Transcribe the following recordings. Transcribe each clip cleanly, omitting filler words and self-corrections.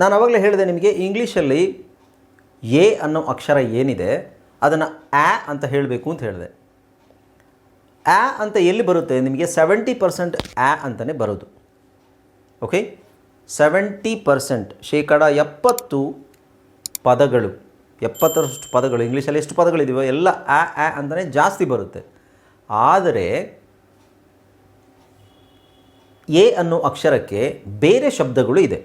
ನಾನು ಆವಾಗಲೇ ಹೇಳಿದೆ ನಿಮಗೆ, ಇಂಗ್ಲೀಷಲ್ಲಿ ಎ ಅನ್ನೋ ಅಕ್ಷರ ಏನಿದೆ ಅದನ್ನು ಆ ಅಂತ ಹೇಳಬೇಕು ಅಂತ ಹೇಳಿದೆ. ಆ ಅಂತ ಎಲ್ಲಿ ಬರುತ್ತೆ ನಿಮಗೆ? 70% ಆ ಅಂತಲೇ ಬರೋದು. ಓಕೆ, 70%, ಶೇಕಡ 70 ಪದಗಳು, 70ರಷ್ಟು ಪದಗಳು. ಇಂಗ್ಲೀಷಲ್ಲಿ ಎಷ್ಟು ಪದಗಳಿದೆಯೋ ಎಲ್ಲ ಆ ಅಂತಲೇ ಜಾಸ್ತಿ ಬರುತ್ತೆ. ಆದರೆ ಎ ಅನ್ನೋ ಅಕ್ಷರಕ್ಕೆ ಬೇರೆ ಶಬ್ದಗಳು ಇದೆ,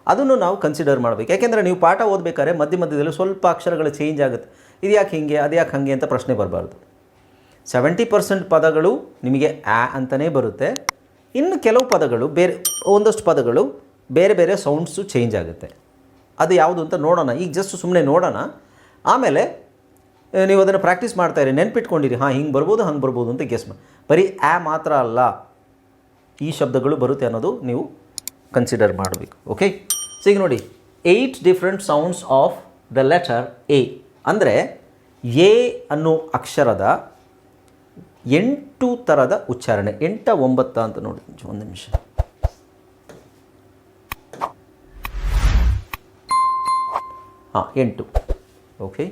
ಅದನ್ನು ನಾವು ಕನ್ಸಿಡರ್ ಮಾಡಬೇಕು. ಯಾಕೆಂದರೆ ನೀವು ಪಾಠ ಓದಬೇಕಾದ್ರೆ ಮಧ್ಯದಲ್ಲಿ ಸ್ವಲ್ಪ ಅಕ್ಷರಗಳು ಚೇಂಜ್ ಆಗುತ್ತೆ. ಇದು ಯಾಕೆ ಹೀಗೆ, ಅದು ಯಾಕೆ ಹಾಗೆ ಅಂತ ಪ್ರಶ್ನೆ ಬರಬಾರ್ದು. 70% ಪದಗಳು ನಿಮಗೆ ಆ ಅಂತಲೇ ಬರುತ್ತೆ. ಇನ್ನು ಕೆಲವು ಪದಗಳು, ಒಂದಷ್ಟು ಪದಗಳು ಬೇರೆ ಬೇರೆ ಸೌಂಡ್ಸು ಚೇಂಜ್ ಆಗುತ್ತೆ. ಅದು ಯಾವುದು ಅಂತ ನೋಡೋಣ. ಈಗ ಜಸ್ಟ್ ಸುಮ್ಮನೆ ನೋಡೋಣ, ಆಮೇಲೆ ನೀವು ಅದನ್ನು ಪ್ರಾಕ್ಟೀಸ್ ಮಾಡ್ತಾಯಿರಿ, ನೆನ್ಪಿಟ್ಕೊಂಡಿರಿ. ಹಾಂ, ಹಿಂಗೆ ಬರ್ಬೋದು, ಹಂಗೆ ಬರ್ಬೋದು ಅಂತ ಗೆಸ್ ಮಾಡಿ. ಬರೀ ಆ ಮಾತ್ರ ಅಲ್ಲ, ಈ ಶಬ್ದಗಳು ಬರುತ್ತೆ ಅನ್ನೋದು ನೀವು ಕನ್ಸಿಡರ್ ಮಾಡಬೇಕು. ಓಕೆ, ಸೊ ಈಗ ನೋಡಿ, 8 different sounds of the letter A. ಅಂದರೆ ಎ ಅನ್ನೋ ಅಕ್ಷರದ 8 ಥರದ ಉಚ್ಚಾರಣೆ. 8, 9 ಅಂತ ನೋಡಿ, ಒಂದು ನಿಮಿಷ. ಹಾಂ, 8. ಓಕೆ,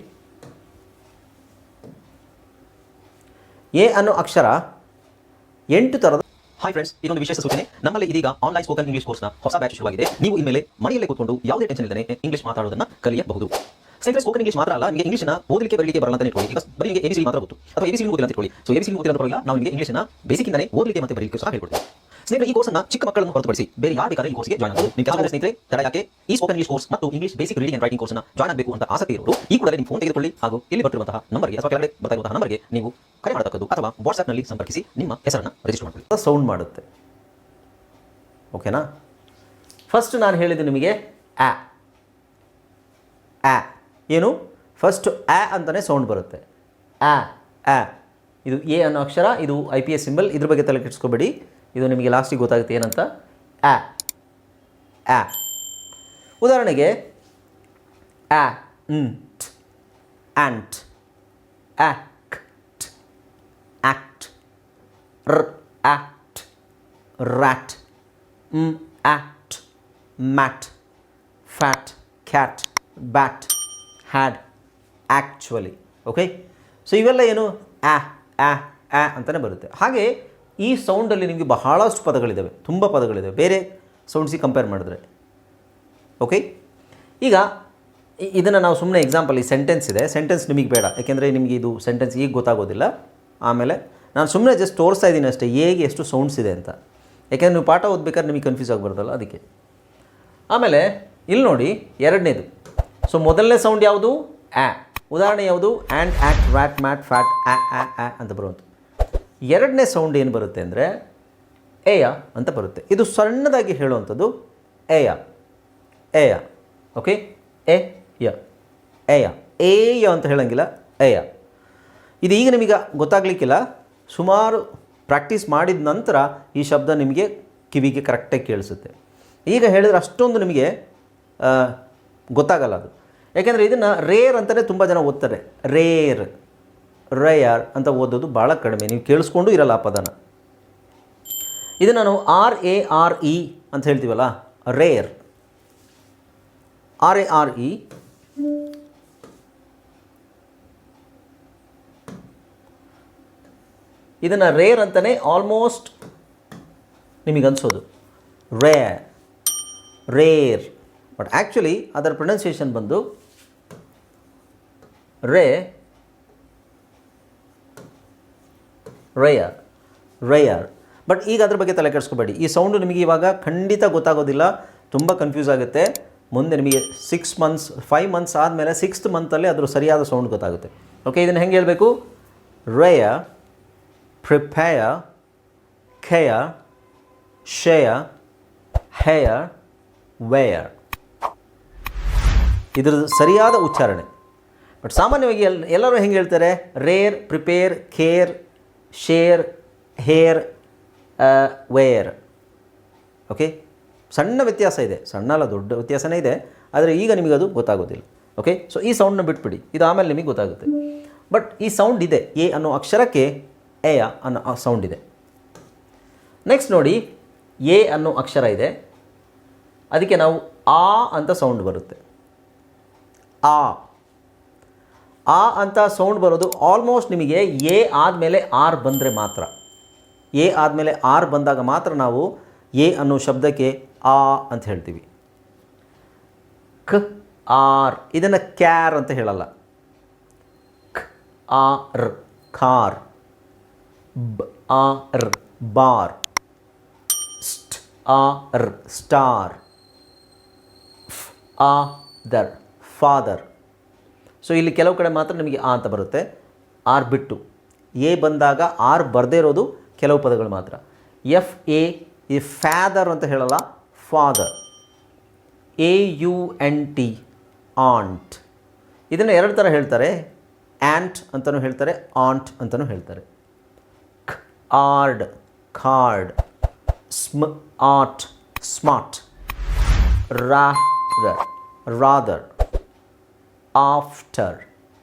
ಎ ಅನ್ನೋ ಅಕ್ಷರ 8 ಥರದ. ಹಾಯ್ ಫ್ರೆಂಡ್ಸ್, ಇದೊಂದು ವಿಶೇಷ ಸೂಚನೆ. ನಮ್ಮಲ್ಲಿ ಇದೀಗ ಆನ್ಲೈನ್ ಸ್ಪೋಕನ್ ಇಂಗ್ಲಿಷ್ ಕೋರ್ಸ್ನ ಹೊಸ ಬ್ಯಾಚ್ ಶುರುವಾಗಿದೆ. ನೀವು ಇನ್ಮೇಲೆ ಮನೆಯಲ್ಲೇ ಕೂತ್ಕೊಂಡು ಯಾವುದೇ ಟೆನ್ಷನ್ ಇಲ್ಲದೆ ಇಂಗ್ಲಿಷ್ ಮಾತಾಡೋದನ್ನ ಕಲಿಯಬಹುದು. ಸ್ನೇಹಿತರೆ, ಸ್ಪೋಕನ್ ಇಂಗ್ಲಿಷ್ ಮಾತ್ರ ಅಲ್ಲ, ನಿಮಗೆ ಇಂಗ್ಲಿಷ್ನ ಓದಲಿಕ್ಕೆ ಬರಲಿಕ್ಕೆ ಬರಲ್ಲ ಅಂತ ಇಟ್ಕೊಳ್ಳಿ. ಈಗ ಬರೀ ನಿಮಗೆ ಎಬಿಸಿಡಿ ಮಾತ್ರ ಗೊತ್ತು, ಅಥವಾ ಎಬಿಸಿಡಿ ಓದಿಲ್ಲ ಅಂತ ಇಟ್ಕೊಳ್ಳಿ. ಸೊ ಎಬಿಸಿಡಿ ಓದಿಲ್ಲ ಅಂತ ನಾವು ನಿಮಗೆ ಇಂಗ್ಲಿಷ್ನ ಬೇಸಿಕ್ ಇಂದಾನೆ ಓದಲಿಕ್ಕೆ ಮತ್ತೆ ಬರಲಿಕ್ಕೆ ಸಹ ಹೇಳ್ಕೊಡ್ತೀವಿ. ಸ್ನೇಹಿತರೆ, ಈ ಕೋರ್ಸ್ನ ಚಿಕ್ಕ ಮಕ್ಕಳನ್ನು ಹೊರತುಪಡಿಸಿ ಬೇರೆ ಯಾರು ಬೇಕಾದ್ರೆ ಈ ಕೋರ್ಸ್ಗೆ ಜಾಯ್ನ್ ಆಗಬಹುದು. ನಿಮ್ಮ ಕೆಲವು ಸ್ನೇಹಿತರೆ ತಡ ಯಾಕೆ ಈ ಸ್ಪೋಕನ್ ಇಂಗ್ಲಿಷ್ ಕೋರ್ಸ್ ಮತ್ತು English basic reading and writing ಕೋರ್ಸ್ನ ಜಾಯ್ನ್ ಆಗಬೇಕು ಅಂತ ಆಸಕ್ತಿ ಇರೋರು ಈ ಕೂಡಲೇ ನಿಮ್ಮ ಫೋನ್ ತೆಗೆದುಕೊಳ್ಳಿ ಹಾಗೂ ಇಲ್ಲಿ ಬರ್ತಿರುವಂತಹ ನಂಬರ್ಗೆ ಅಥವಾ ಕೆಳಗಡೆ ಬರ್ತಾ ಇರುವಂತಹ ನಂಬರ್ಗೆ ನೀವು ಕರೆ ಮಾಡತಕ್ಕದ್ದು ಅಥವಾ ವಾಟ್ಸ್ಆ್ಯಪ್ನಲ್ಲಿ ಸಂಪರ್ಕಿಸಿ ನಿಮ್ಮ ಹೆಸರನ್ನು ರಿಜಿಸ್ಟರ್ ಮಾಡಿಕೊಳ್ಳಿ. ಸೌಂಡ್ ಮಾಡುತ್ತೆ. ಓಕೆನಾ? ಫಸ್ಟ್ ನಾನು ಹೇಳಿದ್ದು ನಿಮಗೆ ಆ. ಏನು? ಫಸ್ಟ್ ಆ ಅಂತಲೇ ಸೌಂಡ್ ಬರುತ್ತೆ. ಆ. ಇದು ಎ ಅನ್ನೋ ಅಕ್ಷರ, ಇದು IPS ಸಿಂಬಲ್. ಇದ್ರ ಬಗ್ಗೆ ತಲೆ ಕೆಡಿಸ್ಕೋಬೇಡಿ, ಇದು ನಿಮಗೆ ಲಾಸ್ಟಿಗೆ ಗೊತ್ತಾಗುತ್ತೆ ಏನಂತ. ಆ. ಉದಾಹರಣೆಗೆ ant, act, act, rat, act, mat, fat, cat, bat, had, actually. Okay, so ಇವೆಲ್ಲ ಏನು ಆ ಅಂತಲೇ ಬರುತ್ತೆ. ಹಾಗೆ ಈ ಸೌಂಡಲ್ಲಿ ನಿಮಗೆ ಬಹಳಷ್ಟು ಪದಗಳಿದ್ದಾವೆ, ತುಂಬ ಪದಗಳಿದ್ದಾವೆ ಬೇರೆ ಸೌಂಡ್ಸಿಗೆ ಕಂಪೇರ್ ಮಾಡಿದ್ರೆ. ಓಕೆ, ಈಗ ಇದನ್ನು ನಾವು ಸುಮ್ಮನೆ ಎಕ್ಸಾಂಪಲ್, ಈ ಸೆಂಟೆನ್ಸ್ ಇದೆ, ಸೆಂಟೆನ್ಸ್ ನಿಮಗೆ ಬೇಡ, ಯಾಕೆಂದರೆ ನಿಮಗೆ ಇದು ಸೆಂಟೆನ್ಸ್ ಈಗ ಗೊತ್ತಾಗೋದಿಲ್ಲ. ಆಮೇಲೆ ನಾನು ಸುಮ್ಮನೆ ಜಸ್ಟ್ ತೋರಿಸ್ತಾ ಇದ್ದೀನಿ ಅಷ್ಟೇ ಹೇಗೆ ಎಷ್ಟು ಸೌಂಡ್ಸ್ ಇದೆ ಅಂತ, ಯಾಕೆಂದರೆ ನೀವು ಪಾಠ ಓದ್ಬೇಕಾದ್ರೆ ನಿಮಗೆ ಕನ್ಫ್ಯೂಸ್ ಆಗಿಬಾರ್ದಲ್ಲ, ಅದಕ್ಕೆ. ಆಮೇಲೆ ಇಲ್ಲಿ ನೋಡಿ, ಎರಡನೇದು. ಸೊ ಮೊದಲನೇ ಸೌಂಡ್ ಯಾವುದು? ಆ. ಉದಾಹರಣೆ ಯಾವುದು? And, act, rat, mat, fat, ಆ ಅಂತ ಬರುವಂಥದ್ದು. ಎರಡನೇ ಸೌಂಡ್ ಏನು ಬರುತ್ತೆ ಅಂದರೆ ಏಯ ಅಂತ ಬರುತ್ತೆ. ಇದು ಸಣ್ಣದಾಗಿ ಹೇಳುವಂಥದ್ದು ಏಯ. ಓಕೆ, ಏಯ ಅಂತ ಹೇಳೋಂಗಿಲ್ಲ, ಏಯ. ಇದು ಈಗ ನಿಮಗೆ ಗೊತ್ತಾಗಲಿಕ್ಕಿಲ್ಲ, ಸುಮಾರು ಪ್ರಾಕ್ಟೀಸ್ ಮಾಡಿದ ನಂತರ ಈ ಶಬ್ದ ನಿಮಗೆ ಕಿವಿಗೆ ಕರೆಕ್ಟಾಗಿ ಕೇಳಿಸುತ್ತೆ. ಈಗ ಹೇಳಿದ್ರೆ ಅಷ್ಟೊಂದು ನಿಮಗೆ ಗೊತ್ತಾಗಲ್ಲ ಅದು, ಯಾಕೆಂದರೆ ಇದನ್ನು ರೇರ್ ಅಂತಲೇ ತುಂಬ ಜನ ಓದ್ತಾರೆ. ರೇಯರ್ ಅಂತ ಓದೋದು ಭಾಳ ಕಡಿಮೆ, ನೀವು ಕೇಳಿಸ್ಕೊಂಡು ಇರಲ್ಲ ಆ ಪದನ. ಇದನ್ನು ನಾವು RARE ಅಂತ ಹೇಳ್ತೀವಲ್ಲ, ರೇರ್, RARE. ಇದನ್ನು ರೇರ್ ಅಂತಲೇ ಆಲ್ಮೋಸ್ಟ್ ನಿಮಗೆ ಅನಿಸೋದು, ರೇರ್. ಬಟ್ ಆ್ಯಕ್ಚುಲಿ ಅದರ ಪ್ರೊನೌನ್ಸಿಯೇಷನ್ ಬಂದು ರೇಯರ್. ಬಟ್ ಈಗ ಅದ್ರ ಬಗ್ಗೆ ತಲೆ ಕೆಡಿಸ್ಕೋಬೇಡಿ. ಈ ಸೌಂಡು ನಿಮಗೆ ಇವಾಗ ಖಂಡಿತ ಗೊತ್ತಾಗೋದಿಲ್ಲ, ತುಂಬ ಕನ್ಫ್ಯೂಸ್ ಆಗುತ್ತೆ. ಮುಂದೆ ನಿಮಗೆ 5 ಮಂತ್ಸ್ ಆದಮೇಲೆ 6th ಮಂತಲ್ಲಿ ಅದ್ರ ಸರಿಯಾದ ಸೌಂಡ್ ಗೊತ್ತಾಗುತ್ತೆ. ಓಕೆ, ಇದನ್ನು ಹೆಂಗೆ ಹೇಳಬೇಕು? Rare, prepare, care, share, hair, where. ಇದ್ರದ್ದು ಸರಿಯಾದ ಉಚ್ಚಾರಣೆ. ಬಟ್ ಸಾಮಾನ್ಯವಾಗಿ ಎಲ್ಲರೂ ಹೆಂಗೆ ಹೇಳ್ತಾರೆ? Rare, prepare, care, share, hair, where. Okay, ಸಣ್ಣ ವ್ಯತ್ಯಾಸ ಇದೆ, ಸಣ್ಣ ಅಲ್ಲ ದೊಡ್ಡ ವ್ಯತ್ಯಾಸನೇ ಇದೆ, ಆದರೆ ಈಗ ನಿಮಗೆ ಅದು ಗೊತ್ತಾಗೋದಿಲ್ಲ. ಓಕೆ, ಸೊ ಈ ಸೌಂಡನ್ನ ಬಿಟ್ಬಿಡಿ, ಇದು ಆಮೇಲೆ ನಿಮಗೆ ಗೊತ್ತಾಗುತ್ತೆ. ಬಟ್ ಈ ಸೌಂಡ್ ಇದೆ, ಎ ಅನ್ನೋ ಅಕ್ಷರಕ್ಕೆ ಎಯ ಅನ್ನೋ ಸೌಂಡ್ ಇದೆ. ನೆಕ್ಸ್ಟ್ ನೋಡಿ, ಎ ಅನ್ನೋ ಅಕ್ಷರ ಇದೆ, ಅದಕ್ಕೆ ನಾವು ಆ ಅಂತ ಸೌಂಡ್ ಬರುತ್ತೆ. ಆ ಅಂತ ಸೌಂಡ್ ಬರೋದು ಆಲ್ಮೋಸ್ಟ್ ನಿಮಗೆ ಎ ಆದಮೇಲೆ ಆರ್ ಬಂದರೆ ಮಾತ್ರ. ಎ ಆದಮೇಲೆ ಆರ್ ಬಂದಾಗ ಮಾತ್ರ ನಾವು ಎ ಅನ್ನೋ ಶಬ್ದಕ್ಕೆ ಆ ಅಂತ ಹೇಳ್ತೀವಿ. ಕ್ ಆರ್ ಇದನ್ನು ಕ್ಯಾರ್ ಅಂತ ಹೇಳಲ್ಲ. ಕ್ ಆರ್ ಖಾರ್, ಬ ಆರ್ ಬಾರ್, ಸ್ಟ್ ಆರ್ ಸ್ಟಾರ್, ಫ್ ಆದರ್ ಫಾದರ್. ಸೊ ಇಲ್ಲಿ ಕೆಲವು ಕಡೆ ಮಾತ್ರ ನಿಮಗೆ ಆ ಅಂತ ಬರುತ್ತೆ, ಆರ್ ಬಿಟ್ಟು. ಎ ಬಂದಾಗ ಆರ್ ಬರದೇ ಇರೋದು ಕೆಲವು ಪದಗಳು ಮಾತ್ರ. ಎಫ್ ಎ ಈ ಫ್ಯಾದರ್ ಅಂತ ಹೇಳಲ್ಲ, ಫಾದರ್. AUNT ant. ಇದನ್ನು ಎರಡು ಥರ ಹೇಳ್ತಾರೆ, ಆ್ಯಂಟ್ ಅಂತಲೂ ಹೇಳ್ತಾರೆ, ಆಂಟ್ ಅಂತಲೂ ಹೇಳ್ತಾರೆ. ಖ್ ಆರ್ಡ್ ಖಾರ್ಡ್, ಸ್ಮ್ ಆಟ್ ಸ್ಮಾರ್ಟ್, ರಾದರ್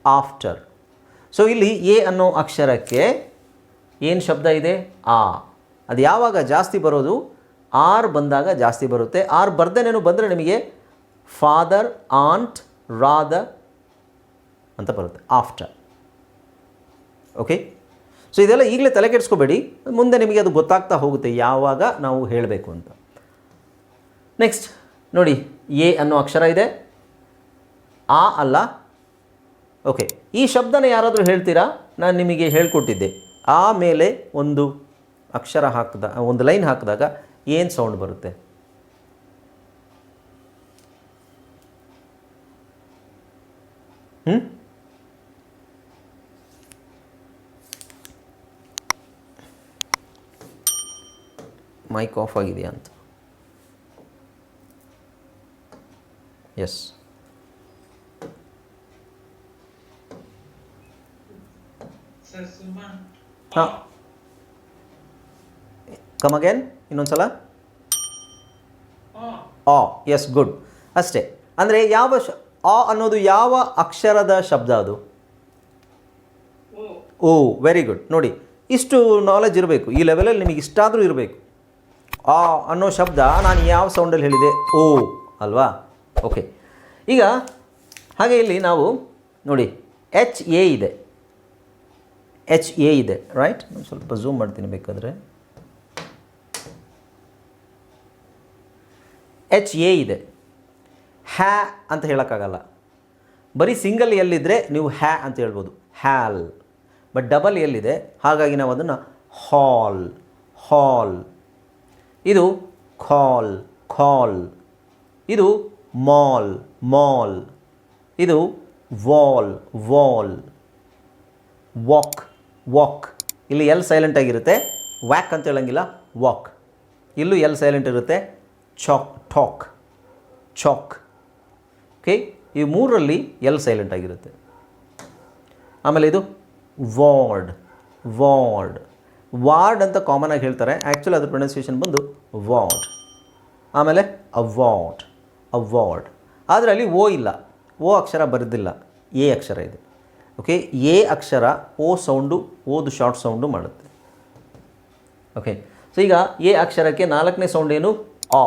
ಆಫ್ಟರ್. ಸೊ ಇಲ್ಲಿ ಎ ಅನ್ನೋ ಅಕ್ಷರಕ್ಕೆ ಏನು ಶಬ್ದ ಇದೆ? ಆ. ಅದು ಯಾವಾಗ ಜಾಸ್ತಿ ಬರೋದು? ಆರ್ ಬಂದಾಗ ಜಾಸ್ತಿ ಬರುತ್ತೆ. ಆರ್ ಬರ್ದೇನೇನು ಬಂದರೆ ನಿಮಗೆ ಫಾದರ್, ಆಂಟ್, ರಾದರ್ ಅಂತ ಬರುತ್ತೆ, ಆಫ್ಟರ್. ಓಕೆ, ಸೊ ಇದೆಲ್ಲ ಈಗಲೇ ತಲೆ ಕೆಡಿಸ್ಕೋಬೇಡಿ, ಮುಂದೆ ನಿಮಗೆ ಅದು ಗೊತ್ತಾಗ್ತಾ ಹೋಗುತ್ತೆ ಯಾವಾಗ ನಾವು ಹೇಳಬೇಕು ಅಂತ. ನೆಕ್ಸ್ಟ್ ನೋಡಿ, ಎ ಅನ್ನೋ ಅಕ್ಷರ ಇದೆ, ಆ ಅಲ್ಲ. ಓಕೆ, ಈ ಶಬ್ದನ ಯಾರಾದರೂ ಹೇಳ್ತೀರಾ? ನಾನು ನಿಮಗೆ ಹೇಳ್ಕೊಟ್ಟಿದ್ದೆ. ಆ ಮೇಲೆ ಒಂದು ಅಕ್ಷರ ಒಂದು ಲೈನ್ ಹಾಕಿದಾಗ ಏನು ಸೌಂಡ್ ಬರುತ್ತೆ? ಮೈಕ್ ಆಫ್ ಆಗಿದೆಯಾ ಅಂತ. ಎಸ್, ಹಾಂ, ಕಮ್ ಅಗೇನ್, ಇನ್ನೊಂದು ಸಲ. ಆ, ಎಸ್, ಗುಡ್. ಅಷ್ಟೇ. ಅಂದರೆ ಯಾವ ಆ ಅನ್ನೋದು ಯಾವ ಅಕ್ಷರದ ಶಬ್ದ ಅದು? ಓ, ವೆರಿ ಗುಡ್. ನೋಡಿ, ಇಷ್ಟು ನಾಲೆಜ್ ಇರಬೇಕು, ಈ ಲೆವೆಲಲ್ಲಿ ನಿಮಗೆ ಇಷ್ಟಾದರೂ ಇರಬೇಕು. ಆ ಅನ್ನೋ ಶಬ್ದ ನಾನು ಯಾವ ಸೌಂಡಲ್ಲಿ ಹೇಳಿದೆ? ಓ ಅಲ್ವಾ? ಓಕೆ, ಈಗ ಹಾಗೆ ಇಲ್ಲಿ ನಾವು ನೋಡಿ ಎಚ್ ಎ ಇದೆ, ಎಚ್ ಎ ಇದೆ, ರೈಟ್? ನಾನು ಸ್ವಲ್ಪ ಝೂಮ್ ಮಾಡ್ತೀನಿ ಬೇಕಾದರೆ. ಎಚ್ ಎ ಇದೆ. ಹ್ಯಾ ಅಂತ ಹೇಳೋಕ್ಕಾಗಲ್ಲ. ಬರೀ ಸಿಂಗಲ್ ಎಲ್ಲಿದ್ದರೆ ನೀವು ಹ್ಯಾ ಅಂತ ಹೇಳ್ಬೋದು, ಹ್ಯಾಲ್. ಬಟ್ ಡಬಲ್ ಎಲ್ಲಿದೆ, ಹಾಗಾಗಿ ನಾವು ಅದನ್ನು ಹಾಲ್. ಇದು ಖಾಲ್. ಇದು ಮಾಲ್. ಇದು ವಾಲ್. ವಾಕ್. ಇಲ್ಲಿ ಎಲ್ ಸೈಲೆಂಟ್ ಆಗಿರುತ್ತೆ, ವ್ಯಾಕ್ ಅಂತ ಹೇಳಂಗಿಲ್ಲ, ವಾಕ್. ಇಲ್ಲೂ ಎಲ್ ಸೈಲೆಂಟ್ ಇರುತ್ತೆ, ಟಾಕ್. ಓಕೆ, ಈ ಮೂರರಲ್ಲಿ ಎಲ್ ಸೈಲೆಂಟ್ ಆಗಿರುತ್ತೆ. ಆಮೇಲೆ ಇದು ವಾರ್ಡ್ ಅಂತ ಕಾಮನ್ ಆಗಿ ಹೇಳ್ತಾರೆ, ಆ್ಯಕ್ಚುಲಿ ಅದ್ರ ಪ್ರೊನೌನ್ಸಿಯೇಷನ್ ಬಂದು ವಾರ್ಡ್. ಆಮೇಲೆ ಅವಾರ್ಡ್. ಆದರೆ ಅಲ್ಲಿ ಓ ಇಲ್ಲ, ಓ ಅಕ್ಷರ ಬರೆದಿಲ್ಲ, ಎ ಅಕ್ಷರ ಇದೆ. ಓಕೆ, ಎ ಅಕ್ಷರ ಓ ಸೌಂಡು, ಓದು ಶಾರ್ಟ್ ಸೌಂಡು ಮಾಡುತ್ತೆ. ಓಕೆ, ಸೊ ಈಗ ಎ ಅಕ್ಷರಕ್ಕೆ 4ನೇ ಸೌಂಡ್ ಏನು? ಆ.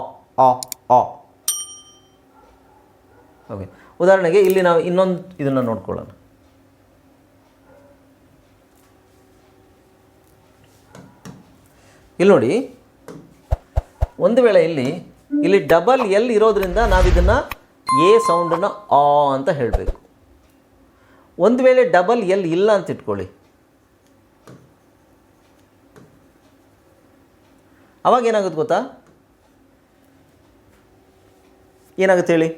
ಓಕೆ, ಉದಾಹರಣೆಗೆ ಇಲ್ಲಿ ನಾವು ಇನ್ನೊಂದು ಇದನ್ನು ನೋಡ್ಕೊಳ್ಳೋಣ. ಇಲ್ಲಿ ನೋಡಿ, ಒಂದು ವೇಳೆ ಇಲ್ಲಿ ಡಬಲ್ ಎಲ್ ಇರೋದ್ರಿಂದ ನಾವಿದನ್ನು ಎ ಸೌಂಡನ್ನು ಆ ಅಂತ ಹೇಳಬೇಕು. ಒಂದು ವೇಳೆ ಡಬಲ್ ಎಲ್ ಇಲ್ಲ ಅಂತ ಇಟ್ಕೊಳ್ಳಿ, ಅವಾಗ ಏನಾಗುತ್ತೆ ಗೊತ್ತಾ? ಏನಾಗುತ್ತೆ ಹೇಳಿ?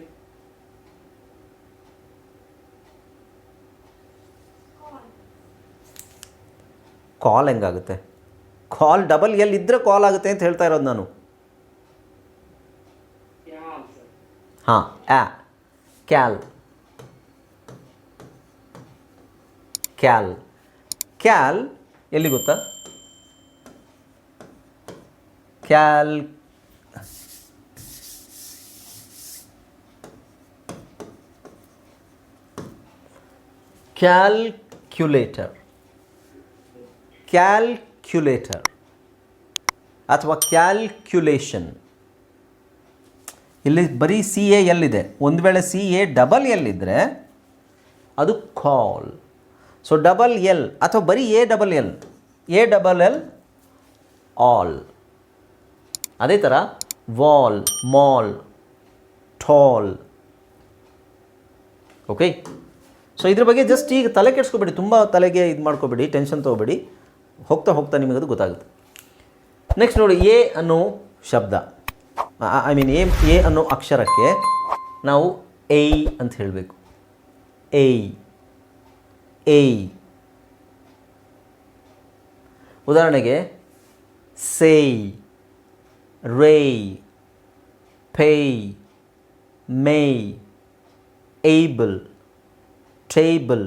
ಕಾಲ್ ಹೆಂಗಾಗುತ್ತೆ? ಕಾಲ್ ಡಬಲ್ ಎಲ್ ಇದ್ದರೆ ಕಾಲ್ ಆಗುತ್ತೆ ಅಂತ ಹೇಳ್ತಾ ಇರೋದು ನಾನು. ಹಾಂ, ಕ್ಯಾಲ್ ಎಲ್ಲಿ ಗೊತ್ತಾ? ಕ್ಯಾಲ್ಕ್ಯುಲೇಟರ್ ಅಥವಾ ಕ್ಯಾಲ್ಕ್ಯುಲೇಷನ್. ಇಲ್ಲಿ ಬರೀ ಸಿ ಎ ಎಲ್ ಇದೆ. ಒಂದು ವೇಳೆ ಸಿ ಎ ಡಬಲ್ ಎಲ್ ಇದ್ದರೆ ಅದು ಕಾಲ್. ಸೊ ಡಬಲ್ ಎಲ್ ಅಥವಾ ಬರೀ ಎ ಡಬಲ್ ಎಲ್ ಆಲ್. ಅದೇ ಥರ wall, mall, tall. Okay, so ಇದ್ರ ಬಗ್ಗೆ ಜಸ್ಟ್ ಈಗ ತಲೆ ಕೆಡಿಸ್ಕೊಬೇಡಿ, ತುಂಬ ತಲೆಗೆ ಇದು ಮಾಡ್ಕೋಬೇಡಿ, ಟೆನ್ಷನ್ ತೊಗೋಬೇಡಿ. ಹೋಗ್ತಾ ಹೋಗ್ತಾ ನಿಮಗದು ಗೊತ್ತಾಗುತ್ತೆ. ನೆಕ್ಸ್ಟ್ ನೋಡಿ, ಎ ಅನ್ನೋ ಶಬ್ದ, ಐ ಮೀನ್ ಎ ಅನ್ನೋ ಅಕ್ಷರಕ್ಕೆ ನಾವು ಏಯ್ ಅಂತ ಹೇಳಬೇಕು. A, A. ಉದಾಹರಣೆಗೆ say, ray, pay, may, able, table,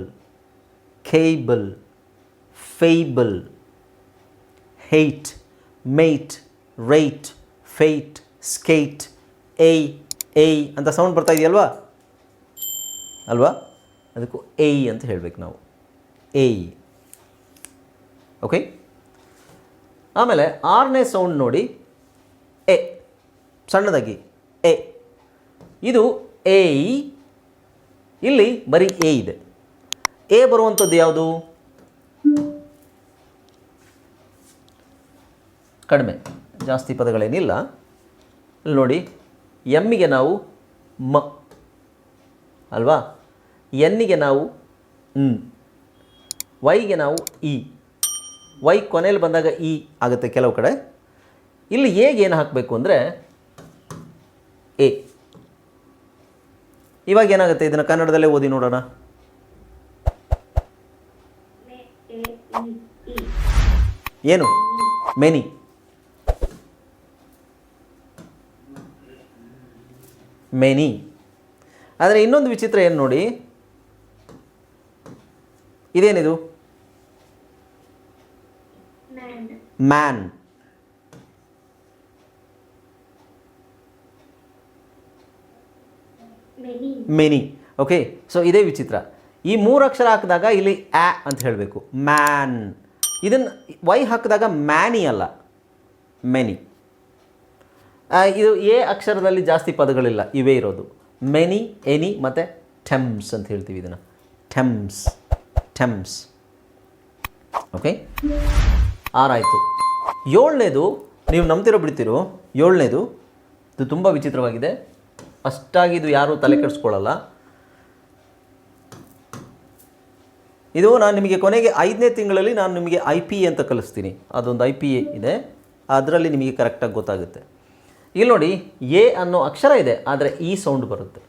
cable, fable, hate, mate, rate, fate, skate, A ಅಂತ ಸೌಂಡ್ ಬರ್ತಾ ಇದೆಯಲ್ವಾ ಅಲ್ವಾ? ಅದಕ್ಕೂ ಏಯ್ ಅಂತ ಹೇಳಬೇಕು ನಾವು, ಏಯ್. ಓಕೆ, ಆಮೇಲೆ 6ನೇ ಸೌಂಡ್ ನೋಡಿ, ಎ, ಸಣ್ಣದಾಗಿ ಎ. ಇದು ಏಯ್, ಇಲ್ಲಿ ಬರೀ ಎ ಇದೆ. ಎ ಬರುವಂಥದ್ದು ಯಾವುದು? ಕಡಿಮೆ, ಜಾಸ್ತಿ ಪದಗಳೇನಿಲ್ಲ. ಇಲ್ಲಿ ನೋಡಿ, ಎಮ್ಮಿಗೆ ನಾವು ಮ ಅಲ್ವಾ, ಎನ್ನಿಗೆ ನಾವು ವೈಗೆ ನಾವು ಇ. ವೈ ಕೊನೆಯಲ್ಲಿ ಬಂದಾಗ ಇ ಆಗುತ್ತೆ ಕೆಲವು ಕಡೆ. ಇಲ್ಲಿ ಎಗೆ ಏನು ಹಾಕಬೇಕು ಅಂದರೆ ಎ. ಇವಾಗ ಏನಾಗುತ್ತೆ, ಇದನ್ನು ಕನ್ನಡದಲ್ಲೇ ಓದಿ ನೋಡೋಣ. ಏನು? ಮೆನಿ. ಮೆನಿ. ಆದರೆ ಇನ್ನೊಂದು ವಿಚಿತ್ರ ಏನು ನೋಡಿ, ಇದೇನಿದು? ಮ್ಯಾನ್. ಮೆನಿ. ಓಕೆ, ಸೊ ಇದೇ ವಿಚಿತ್ರ. ಈ 3 ಅಕ್ಷರ ಹಾಕಿದಾಗ ಇಲ್ಲಿ ಆ ಅಂತ ಹೇಳಬೇಕು, ಮ್ಯಾನ್. ಇದನ್ನು ವೈ ಹಾಕಿದಾಗ ಮ್ಯಾನಿ ಅಲ್ಲ, ಮೆನಿ. ಇದು ಎ ಅಕ್ಷರದಲ್ಲಿ ಜಾಸ್ತಿ ಪದಗಳಿಲ್ಲ, ಇವೇ ಇರೋದು. ಮೆನಿ, ಎನಿ ಮತ್ತು ಟೆಮ್ಸ್ ಅಂತ ಹೇಳ್ತೀವಿ ಇದನ್ನು. ಟೆಮ್ಸ್. ಓಕೆ, 6 ಆಯಿತು. 7ನೇದು ನೀವು ನಂಬ್ತಿರೋ ಬಿಡ್ತಿರೋ, 7ನೇದು ಇದು ತುಂಬ ವಿಚಿತ್ರವಾಗಿದೆ. ಅಷ್ಟಾಗಿ ಇದು ಯಾರೂ ತಲೆ ಕೆಡಿಸ್ಕೊಳ್ಳಲ್ಲ. ಇದು ನಾನು ನಿಮಗೆ ಕೊನೆಗೆ 5ನೇ ತಿಂಗಳಲ್ಲಿ ನಾನು ನಿಮಗೆ IPA ಅಂತ ಕಲಿಸ್ತೀನಿ. ಅದೊಂದು IPA ಇದೆ, ಅದರಲ್ಲಿ ನಿಮಗೆ ಕರೆಕ್ಟಾಗಿ ಗೊತ್ತಾಗುತ್ತೆ. ಇಲ್ಲಿ ನೋಡಿ, ಎ ಅನ್ನೋ ಅಕ್ಷರ ಇದೆ, ಆದರೆ ಈ ಸೌಂಡ್ ಬರುತ್ತೆ.